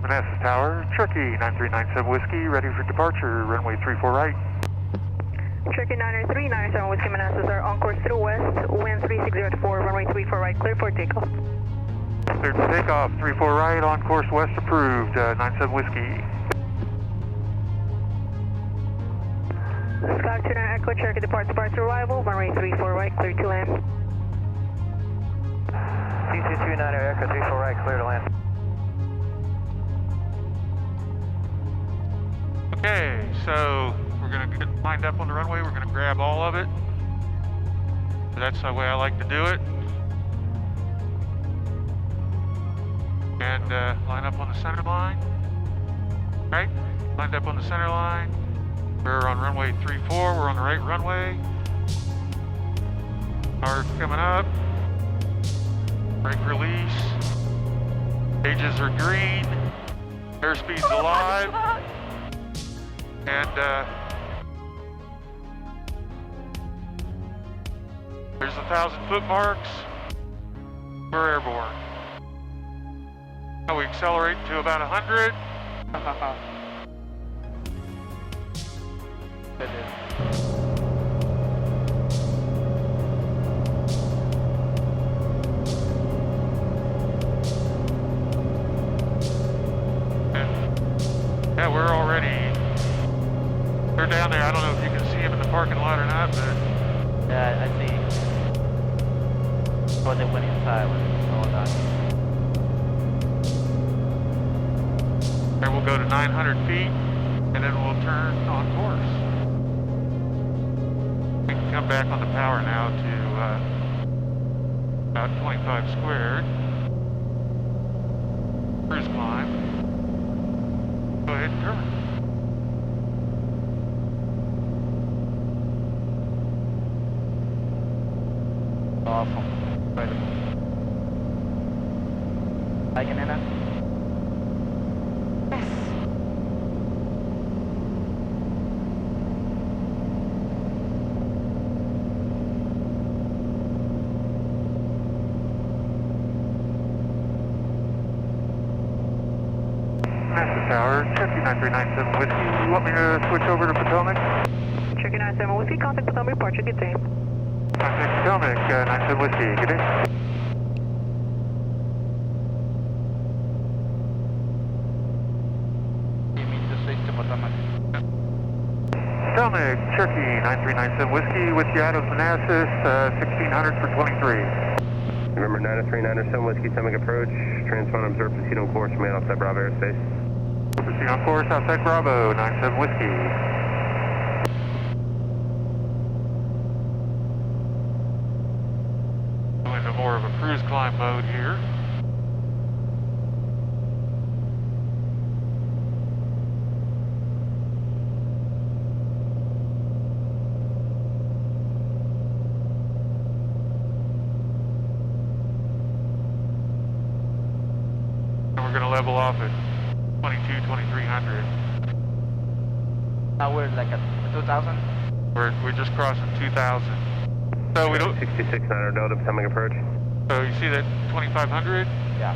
Manassas Tower, Turkey 9397 Whiskey, ready for departure, runway 34 right. Turkey 90397 Whiskey Manassas are on course to the west, wind 3604, runway 34 right, clear for takeoff. Cleared for takeoff, 34 right, on course west approved, 97 Whiskey. Sky 29 Echo, Cherokee departure arrival, runway 34 right, clear to land. CC39 Echo 34 right, clear to land. Okay, so we're going to get lined up on the runway. We're going to grab all of it. That's the way I like to do it. And line up on the center line. Right? Lined up on the center line. We're on runway 34. We're on the right runway. Power coming up. Brake release. Gauges are green. Airspeed's alive. And there's 1,000-foot marks. We're airborne. Now we accelerate to about 100. And, yeah, we're already. They're down there. I don't know if you can see them in the parking lot or not, but Yeah, I see. When they went inside, when it's all done. there we'll go to 900 feet, and then we'll turn on course. We can come back on the power now to about 25 squared. Cruise climb. Go ahead and turn. Awesome. Incredible. Liking it? Yes. Manassas Tower, Turkey 9397 Whiskey. You want me to switch over to Potomac? Turkey 97 Whiskey, contact Potomac departure, good day. Contact Potomac, 97 Whiskey. Good day. You mean to switch to Potomac? Potomac, Turkey 9397 Whiskey with you out of Manassas, 1600 for 23. November 93907 Whiskey, Potomac approach. Transponder observed, proceed on course, man outside Bravo airspace. Proceed on course outside Bravo, 97 Whiskey. Go into more of a cruise climb mode here. And we're going to level off at 2300. Now we're like at 2,000? We're just crossing 2000. So we don't. 6600 Delta, Potomac approach. So you see that 2500? Yeah.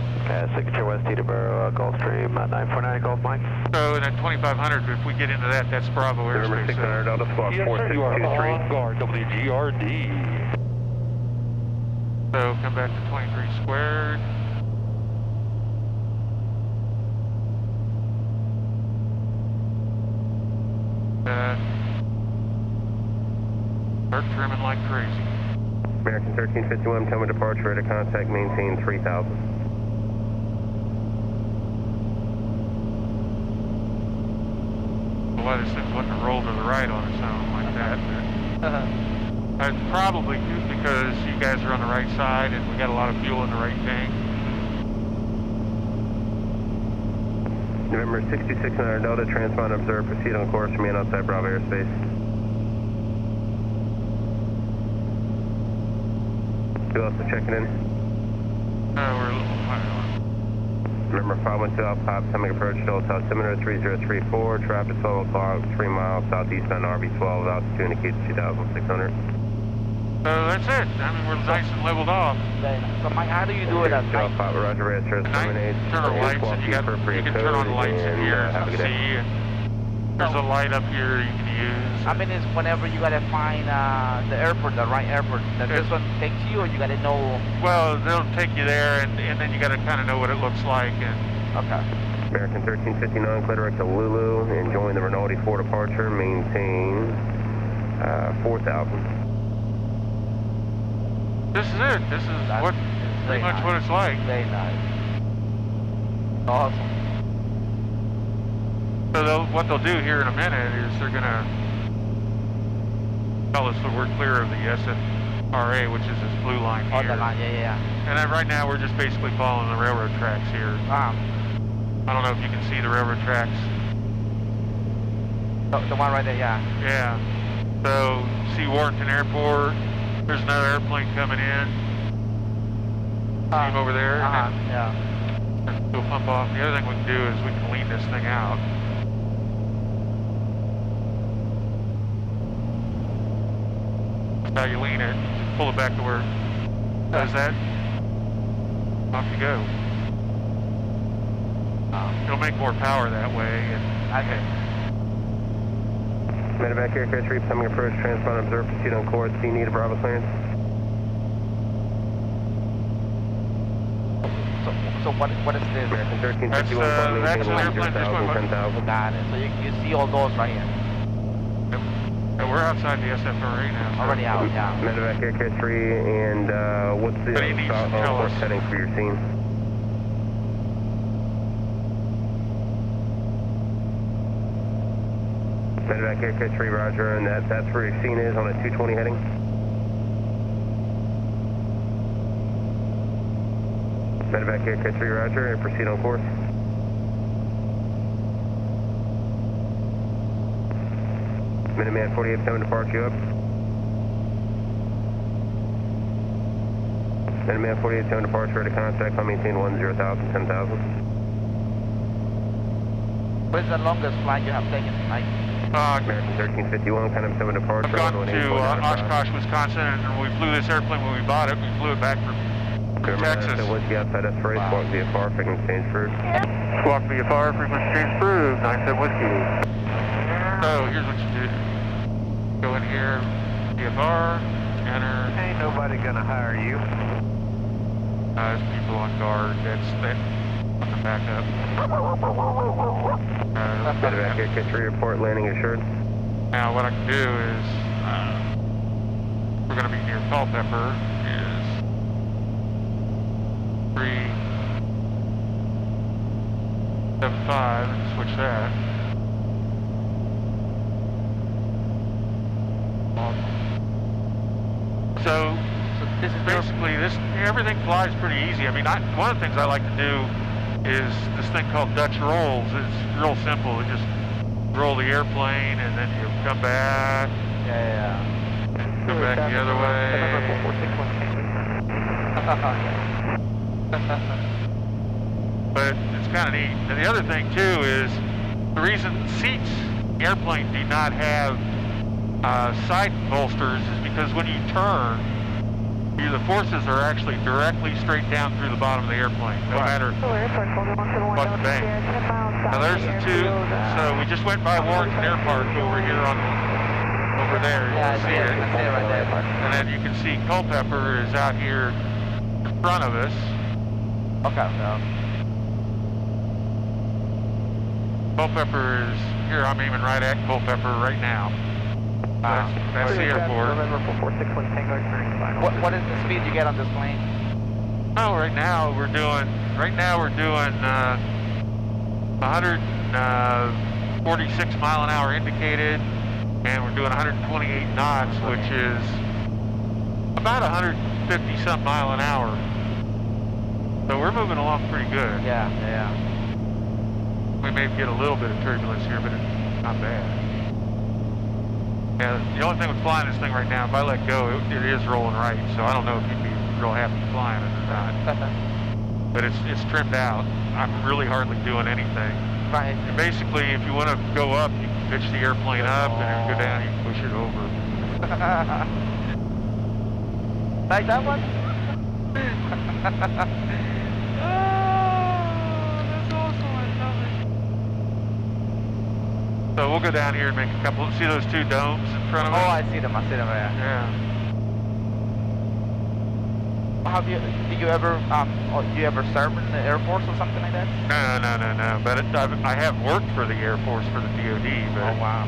Signature West Teterboro, Gulfstream 949 Gulf Mike. So in that 2500, if we get into that, that's Bravo November airspace. 600 Delta, squawk 4623. On guard, WGRD. So come back to 23 squared. Start trimming like crazy. American 1351, Potomac departure, ready to contact, maintain 3000. Why this thing wouldn't roll to the right on its own like that. But probably because you guys are on the right side and we got a lot of fuel in the right tank. November 6600 Delta, transponder observed, proceed on course, remain outside Bravo airspace. Who else is checking in? We're a little higher on. November 512 Alpha, Potomac approach, Delta altimeter 3034, traffic 12 o'clock, 3 miles southeastbound RV12, altitude indicates 2600. So that's it. I mean, we're nice and leveled off. So Mike, how do you do it at night? Papa, Roger, Rastro, At night, turn our lights, and you can turn on the lights in here, have a good see, day. and there's a light up here you can use. I mean, it's whenever you gotta find the airport, the right airport, that this one takes you, or you gotta know. Well, they'll take you there, and then you got to kind of know what it looks like. And Okay. American 1359, clear direct to Lulu, enjoying the Rinaldi 4 departure, maintain 4,000. this is it. This is what pretty much what it's like. Very nice. Awesome. So what they'll do here in a minute is they're gonna tell us that we're clear of the SFRA, which is this blue line here. Oh, the line, yeah. And then right now we're just basically following the railroad tracks here. I don't know if you can see the railroad tracks. The one right there, yeah. Yeah. So see Warrenton Airport. There's another airplane coming in. See him over there. And Yeah. then we'll pump off. The other thing we can do is we can lean this thing out. That's how you lean it. Just pull it back to where it does that. Off you go. It'll make more power that way. And Okay. Medevac aircraft 3, becoming approach, transponder observed, proceed on course. Do you need a Bravo clearance? So what is this? American 1351, That's, that's an airplane just went by. 10,000. Got it. So you see all those right here. Yeah, we're outside the SFRA now. So Already out, yeah. Medevac aircraft 3, and what's the But he needs to tell course us. heading for your scene? Medevac aircraft 3, roger, and that's where your scene is on a 220 heading? Medevac aircraft 3, roger, and proceed on course. Minuteman 48-7, depart you up. Minuteman 48-7, departure, ready to contact, I'll maintain 10,000, 10,000. What is the longest flight you have taken, Mike? American 1351, kind of 7 departure. I've gone to Oshkosh, Wisconsin, and we flew this airplane when we bought it. We flew it back from Texas. Whiskey outside S4, squawk VFR, frequency change approved. Squawk VFR, frequency change approved, 97 Whiskey. So here's what you do. Go in here, VFR, enter. Ain't nobody gonna hire you. There's people on guard. That's that. Fucking back up. Medevac aircraft 3, report landing assured. Now what I can do is, we're going to be near Culpeper, is 375, and switch that. So this is basically everything flies pretty easy. I mean, one of the things I like to do is this thing called Dutch rolls. It's real simple. You just roll the airplane and then you come back. Yeah. Come back the other way. But it's kind of neat. And the other thing too is the reason seats in the airplane do not have side bolsters is because when you turn, the forces are actually directly straight down through the bottom of the airplane, no matter what the bank. Now there's the two. So we just went by Warrenton Airport over here over there. You Yeah, can see I it. see it right there. And then you can see Culpeper is out here in front of us. Okay. Culpeper is here. I'm aiming right at Culpeper right now. That's the airport. What is the speed you get on this plane? Oh, right now we're doing 146 mile an hour indicated, and we're doing 128 knots, which is about 150 some mile an hour. So we're moving along pretty good. Yeah. We may get a little bit of turbulence here, but it's not bad. Yeah, the only thing with flying this thing right now, if I let go, it is rolling right, so I don't know if you'd be real happy flying it or not. But it's trimmed out. I'm really hardly doing anything. Right. And basically, if you want to go up, you can pitch the airplane up, and if you go down, you can push it over. Like that one? Oh, that's awesome. I love it. So we'll go down here and make a couple. See those two domes in front of us? Oh, I see them. Yeah. Yeah. Do you ever serve in the Air Force or something like that? No. But I have worked for the Air Force for the DoD. But Oh wow.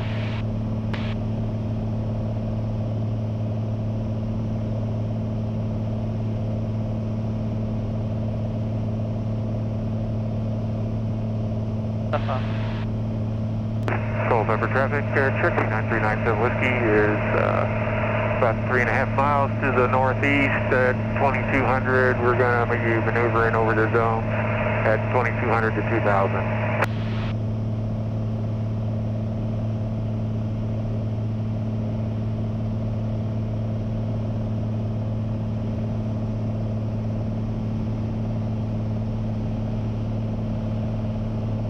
Culpeper traffic, Cherokee 9397 Whiskey is about 3.5 miles to the northeast at 2200. We're going to be maneuvering over the zone at 2200 to 2000.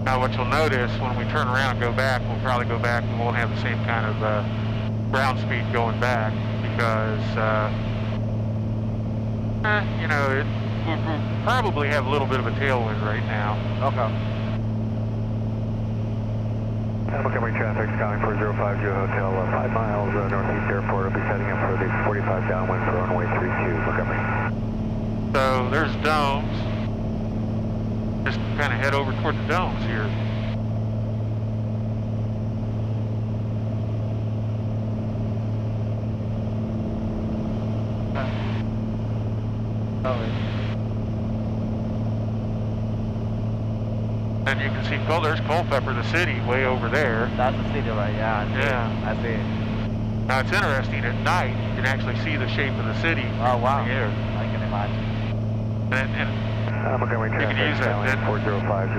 Now what you'll notice when we turn around and go back, we'll probably go back and won't have the same kind of ground speed going back because, you know, we'll probably have a little bit of a tailwind right now. Okay. Montgomery traffic, Skyline 4050 Hotel, 5 miles northeast airport. I'll be setting up for the 45 downwind for runway 32, Montgomery. So there's domes. Just kind of head over toward the domes here. And you can see, there's Culpeper, the city, way over there. That's the city, right? Yeah. I see. Now it's interesting, at night you can actually see the shape of the city Oh wow. in the air. I can imagine. And Montgomery you can use that. And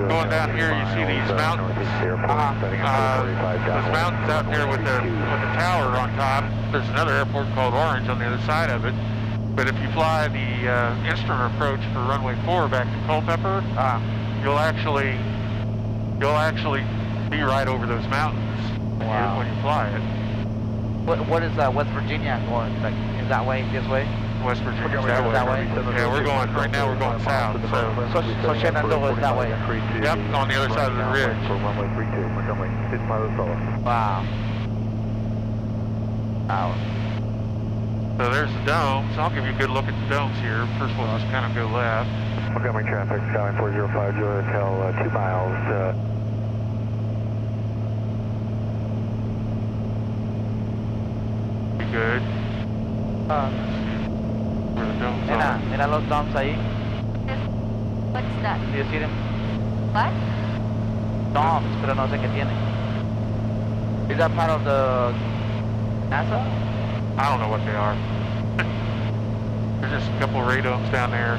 going down here, you see these mountains. Those mountains out there with the tower on top. There's another airport called Orange on the other side of it. But if you fly the instrument approach for runway 4 back to Culpeper, you'll actually be right over those mountains when you fly it. What is West Virginia going? Like, is that way? This way? West Virginia that way. Yeah, we're going right now. We're going south. So Shenandoah is that way. Yep, on the other side of the ridge. Runway 32, Montgomery. Wow. So there's the domes. I'll give you a good look at the domes here. First we'll just kind of go left. Montgomery traffic, Skyline 4050 Hotel, 2 miles. Be good. Where the domes are. Mira los domes ahí. What's that? Do you see them? What? Domes, pero no sé qué tiene. Is that part of the NASA? I don't know what they are. There's just a couple of radomes down there.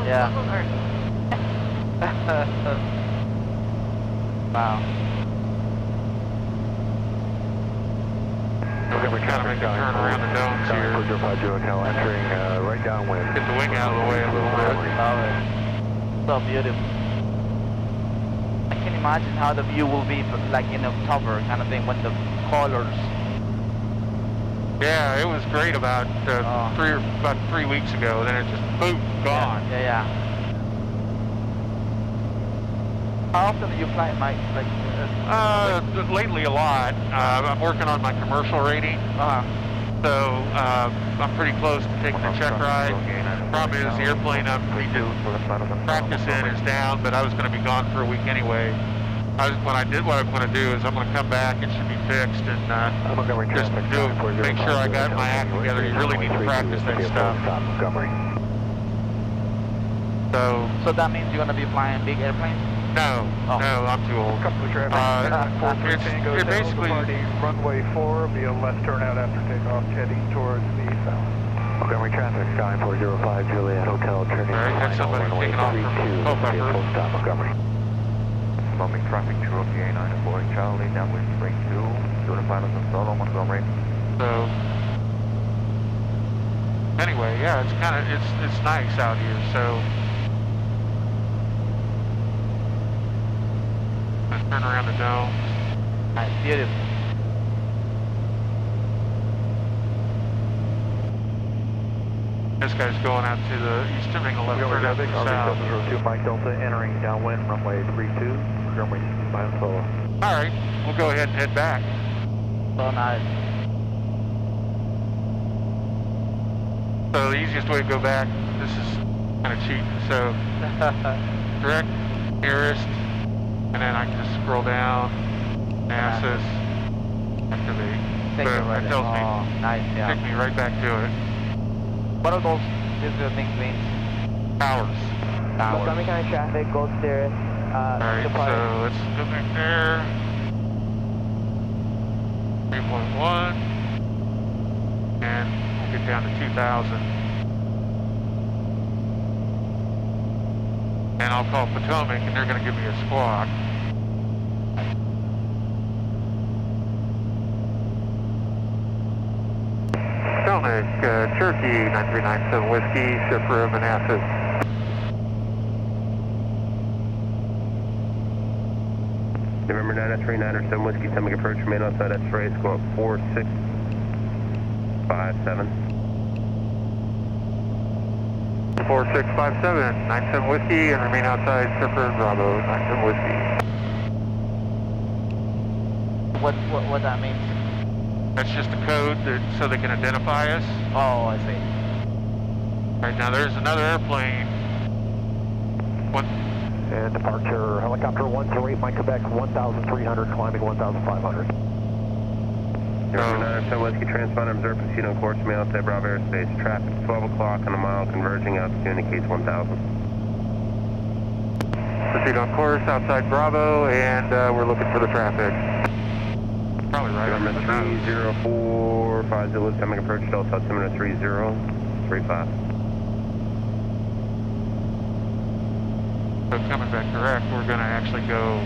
Yeah. Wow. We're going to kind of make a turn around the domes here. Entering right downwind. Get the wing out of the way a little bit. So beautiful. I can imagine how the view will be like in October kind of thing when the colors. Yeah, it was great about 3 weeks ago. Then it just boom, gone. Yeah. How often do you fly, Mike? Lately a lot. I'm working on my commercial rating. So I'm pretty close to taking the check ride. Problem is the airplane I need to practice in is down, but I was going to be gone for a week anyway. What I'm going to do is I'm going to come back. It should be fixed and just make sure I got my act together. You really need to practice that stuff. So that means you're going to be flying big airplanes? No, I'm too old. It basically runway 4 will be a left turnout after takeoff, heading towards the south. Montgomery traffic, Skyline 405 Juliet Hotel, turning All right, got somebody taking off from Culpeper. Stop Montgomery. Bumping traffic to EAA 9 aboard Charlie, downwind spring 2, the pilot and solo Montgomery. So anyway, yeah, it's nice out here. So let's turn around the dome. Nice, beautiful. This guy's going out to the east, turning left, Montgomery turn out to traffic, the south. RV 2 Mike Delta entering downwind runway 32, Montgomery 5 solo. All right, we'll go ahead and head back. So nice. So the easiest way to go back, this is kind of cheap, so direct, nearest, and then I can just scroll down, NASA's, activate. Take Boom, it right that tells me, nice, yeah. take me right back to it. What are those, these little things mean? Towers. Montgomery County traffic, go Cirrus, Alright, so let's go back there. 3.1. And we'll get down to 2,000. And I'll call Potomac and they're going to give me a squawk. Potomac, Cherokee 9397 Whiskey, ship for Manassas. November 939 Whiskey, Potomac approach, remain outside X-ray, squawk 4657. 4657, 97 Whiskey, and remain outside Surfer Bravo, 97 Whiskey. What that means? That's just a code that, so they can identify us. Oh, I see. Right now there's another airplane. What? And departure, helicopter 108 Mike Quebec, 1,300, climbing 1,500. November 997 Whiskey, transponder, observe, proceed on course, remain outside Bravo airspace. Traffic 12 o'clock on a mile, converging, altitude indicates 1,000. Proceed on course outside Bravo, and we're looking for the traffic. Probably right on the nose. 30450, Potomac approach, Delta altimeter 3035. So coming back direct, we're going to actually go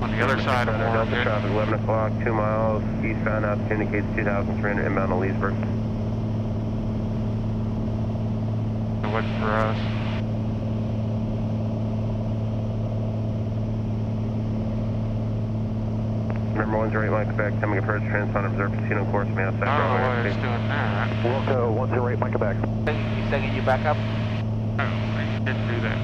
on the other side of Delta Oregon. traffic 11 o'clock, 2 miles, eastbound, altitude indicates 2,300, inbound to Leesburg. So what's for us? Number 108 Mike Quebec, Potomac approach, transponder, observe, proceed on course, remain outside I don't know Bravo why it's airspace. doing that. Wilco 108 Mike Quebec. You saying you back up? No, it didn't do that.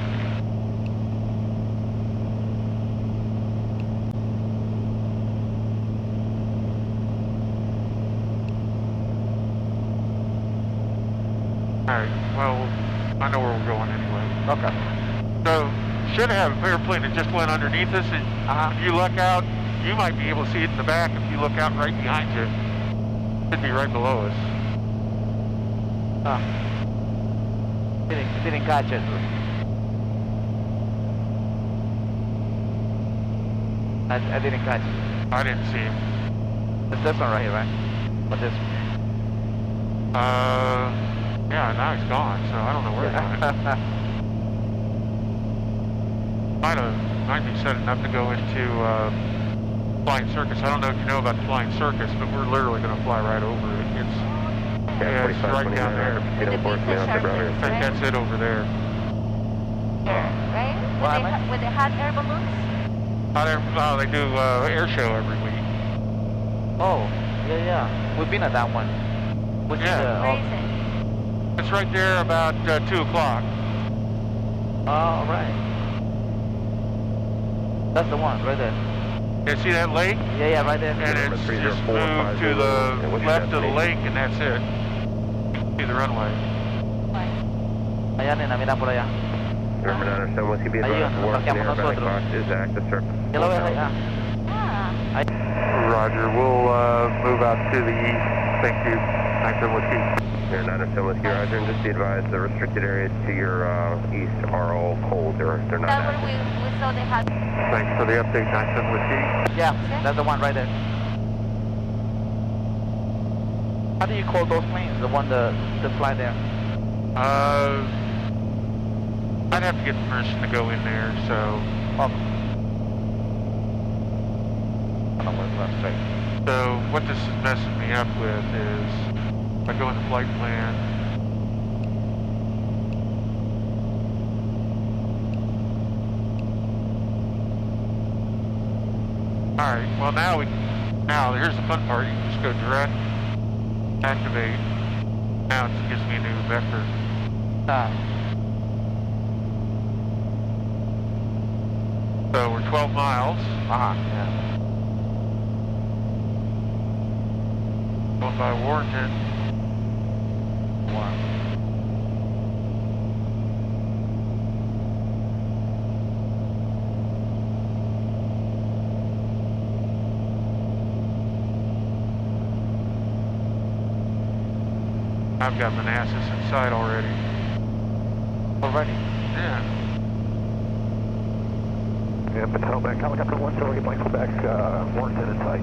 Alright, well, I know where we're going anyway. Okay. So, should have an airplane that just went underneath us, and if you look out, you might be able to see it in the back if you look out right behind you. It should be right below us. Didn't catch it. I didn't catch it. I didn't see him. It's this one right here, right? What this? Yeah, now he's gone, so I don't know where he went. Might be setting up to go into Flying Circus. I don't know if you know about the Flying Circus, but we're literally going to fly right over it. It's right down there. Proceed on course, remain outside Bravo I airspace. think that's it over there. Right? With the hot air balloons? They do air show every week. Oh, yeah. We've been at that one. Which Yeah. is Where is it? It's right there about 2 o'clock. all right. That's the one right there. You see that lake? Yeah, right there. And it's just moved to the left of the lake, and that's it. See the runway. Allá, nena, mira por allá. November 997 Whiskey, be Ahí advised, donde warning parqueamos air nosotros. box is active, sir. ¿Ya lo ves ahí? Ah. Roger, we'll move out to the east. Thank you. 97 Whiskey. Air 997 Whiskey, Roger, and just be advised the restricted areas to your east are all cold. They're not That active. one we saw the hot. Thanks for the update, 97 Whiskey. Yeah, that's the one right there. How do you call those planes? The one that fly there? I'd have to get permission to go in there, so... Oh. I don't know where to straight. So what this is messing me up with is, I go in the flight plan. Alright, well now here's the fun part. You can just go direct, activate. Now it gives me a new vector. So we're 12 miles. Yeah. Going by Warrenton. Wow. I've got Manassas in sight already. Already? Yeah. Yeah, Patel back, helicopter 1, so we're getting back, Warrenton in sight.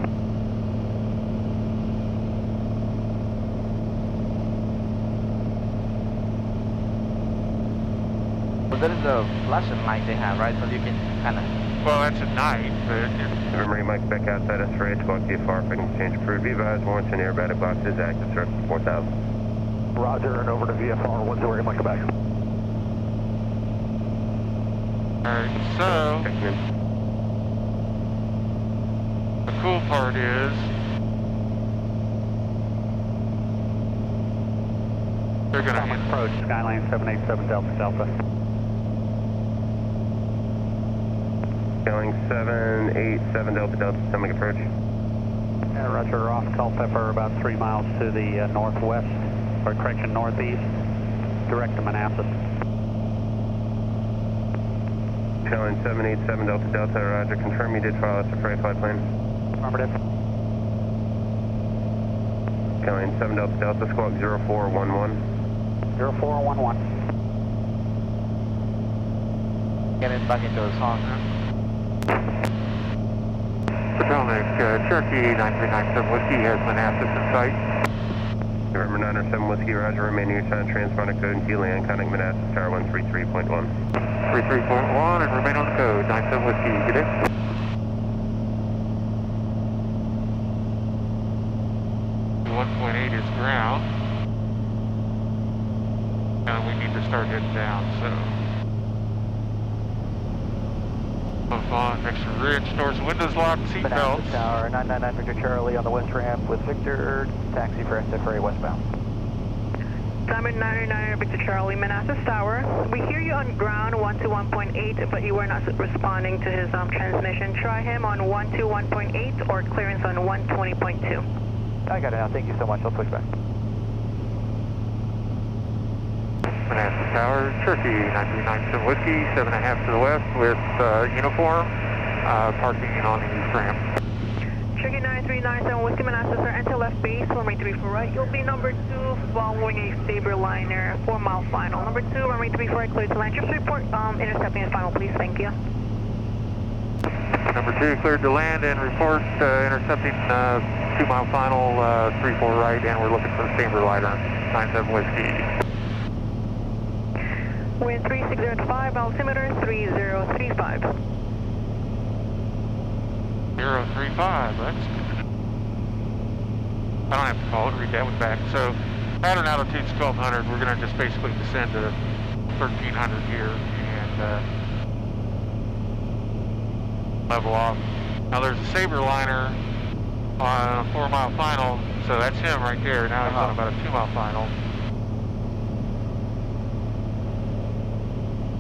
Well, that is the flashing light they have, right? So you can kind of... Well, that's at night, but Remember, Mike back outside S-Ray, squawk VFR, frequency change approved. Be advised, Warrenton aerobatic box is active, sir, 4000. Roger, and over to VFR 1, so we're getting back. alright, so the cool part is they're gonna approach, Skyline 787 Delta Delta. Skyline 787 Delta Delta, stomach approach. Yeah, Roger, off Culpeper, about 3 miles to the northwest, or correction, northeast, direct to Manassas. Skyline 787 Delta Delta, Roger, confirm you did follow us a freight flight plan. Affirmative. Skyline 7 Delta Delta, squawk 0411. 0411. Getting back into the song, huh? Potomac, Cherokee 9397 Whiskey has Manassas in sight. November 907 Whiskey, Roger, remain near time, transponder code and key land, contact Manassas Tower 133.1. 33.1 and remain on the code, 97 Whiskey, good day. .8 is ground. And we need to start heading down, so. Move on, next to ridge, doors, windows locked, seat belts. Tower 999 Victor Charlie on the west ramp with Victor, taxi for SF westbound. Diamond 999 Victor Charlie, Manassas Tower. We hear you on ground 121.8, but you were not responding to his transmission. Try him on 121.8 or clearance on 120.2. I got it now, thank you so much, I'll push back. Manassas Tower, Cherokee 9397 Whiskey, 7.5 to the west with uniform, parking on the east ramp. Cherokee 9397 Whiskey Manassas, sir, enter left base, runway 34 right. You'll be number 2 following a Sabre liner, 4 mile final. Number 2, runway 34 right, cleared to land. Trips report, intercepting and final, please, thank you. Number 2 cleared to land and report intercepting 2 mile final, 34 right, and we're looking for the Sabre liner, 97 Whiskey. Wind 3605, altimeter 3035. 035, that's good. I don't have to call it, read that one back. So, pattern altitude's 1200, we're going to just basically descend to 1300 here and level off. Now there's a Sabre liner on a 4 mile final, so that's him right there. Now he's on about a 2 mile final.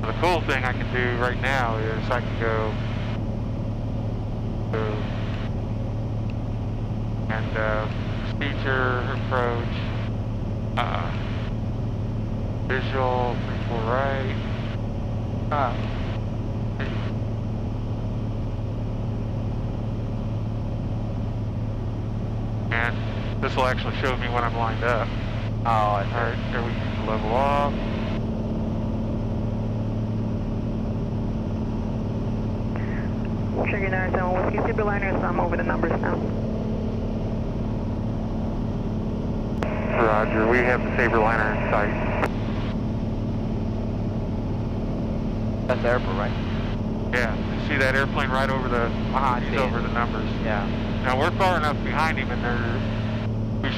The cool thing I can do right now is I can go and feature approach, visual 34 right, and this will actually show me when I'm lined up. Oh, Alright, there we can level off. Cherokee 997 Whiskey, Sabre liner, so I'm over the numbers now. Roger, we have the Sabre liner in sight. That's the airport, right? Yeah, you see that airplane right over the, he's over the numbers. Yeah. Now we're far enough behind him and we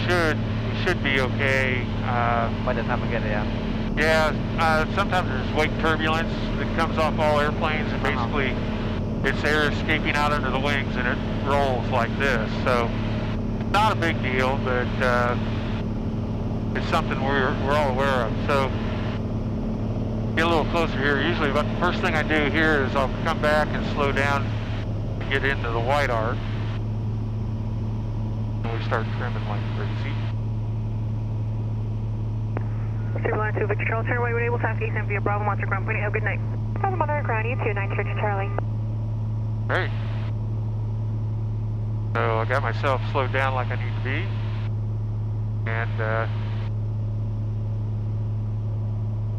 should be okay. By the time we get it, yeah. Yeah, sometimes there's wake turbulence that comes off all airplanes and basically it's air escaping out under the wings and it rolls like this. So not a big deal, but it's something we're all aware of. So get a little closer here. Usually about the first thing I do here is I'll come back and slow down and get into the white arc. And we start trimming like crazy. Line 2 Victor Charlie, turn away when able to ask Ethan via Bravo Monster Ground. Have a good night. Bravo Monster Ground, U2, 9 Victor Charlie. Great. So I got myself slowed down like I need to be. And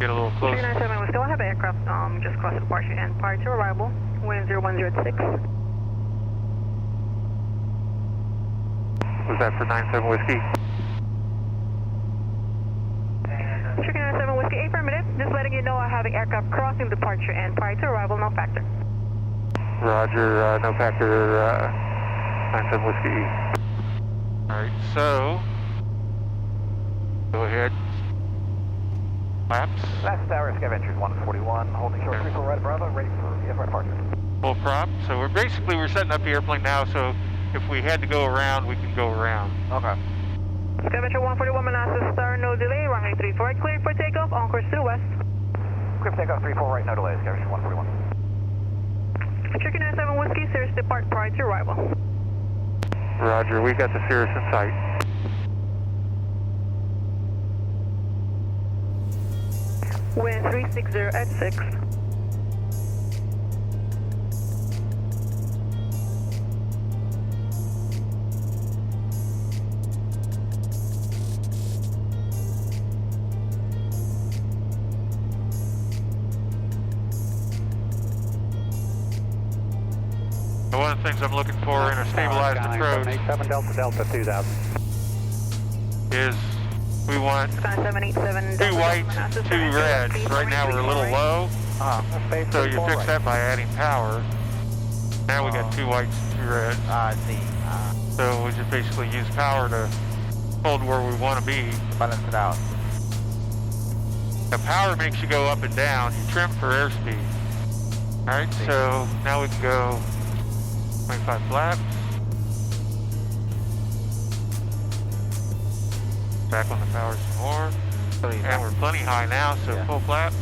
get a little closer. 397, we still have aircraft just crossed the departure and prior to arrival. Wind 0106. Was that for 97 Whiskey? Chicken 97 Whiskey, affirmative. Just letting you know I have an aircraft crossing departure and prior to arrival, no factor. Roger, no factor, 97 Whiskey. Alright, so go ahead. Flaps. Last hour, Scavengers 141, holding short 34 right Bravo, ready for VFR departure. Full prop. So we're setting up the airplane now, so if we had to go around, we can go around. Okay. Scavenger 141 Manassas Star, no delay, runway 34 right, cleared for takeoff, on course to the west. Clear for takeoff 34 right, no delay, Scavenger 141. Chicken 97 Whiskey, Cirrus depart prior to arrival. Roger, we got the Cirrus in sight. Wind 360 at 6. One of the things I'm looking for in a stabilized approach 87 Delta Delta 2000 is we want 787 two whites, two reds. Right now we're a little low, so you fix that by adding power. Now we got two whites, two reds. I see. So we just basically use power to hold where we want to be. Balance it out. The power makes you go up and down. You trim for airspeed. All right, so now we can go 25 flaps. Back on the power some more. And we're plenty high now, so full flaps.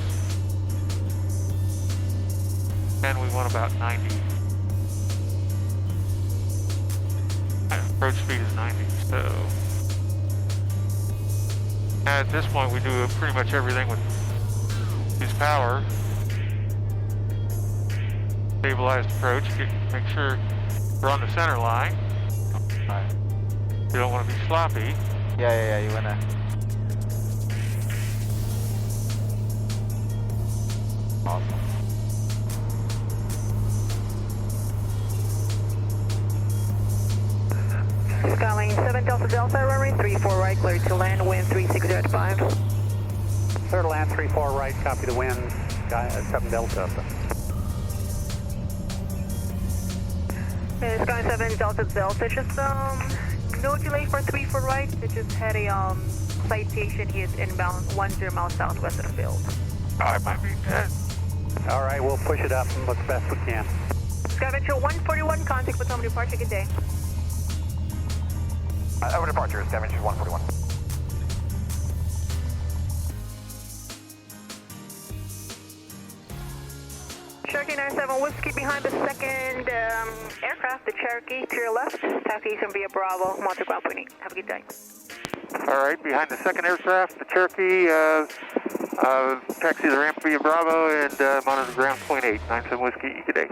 And we want about 90. Approach speed is 90, so. At this point, we do pretty much everything with use power. Stabilized approach, make sure we're on the center line. You don't want to be sloppy. Yeah, you wanna. Awesome. Skyline 7 Delta Delta, runway 34 right, cleared to land, wind 360 at 5. Clear to land 34 right, copy the wind, 7 Delta. Skyline 7 Delta Delta, just no delay for 34 right, it just had a citation, he is inbound 10 miles southwest of the field. I might be dead. All right, we'll push it up and look the best we can. Scavenger 141, contact with home departure, good day. Over departure, Scavenger 141. Cherokee 97 Whiskey behind the second aircraft, the Cherokee to your left, taxi from via Bravo, Monte Ground Pointing. Have a good day. All right, behind the second aircraft, the Cherokee, taxi the ramp via Bravo and monitor ground point 8, 97 Whiskey, good day.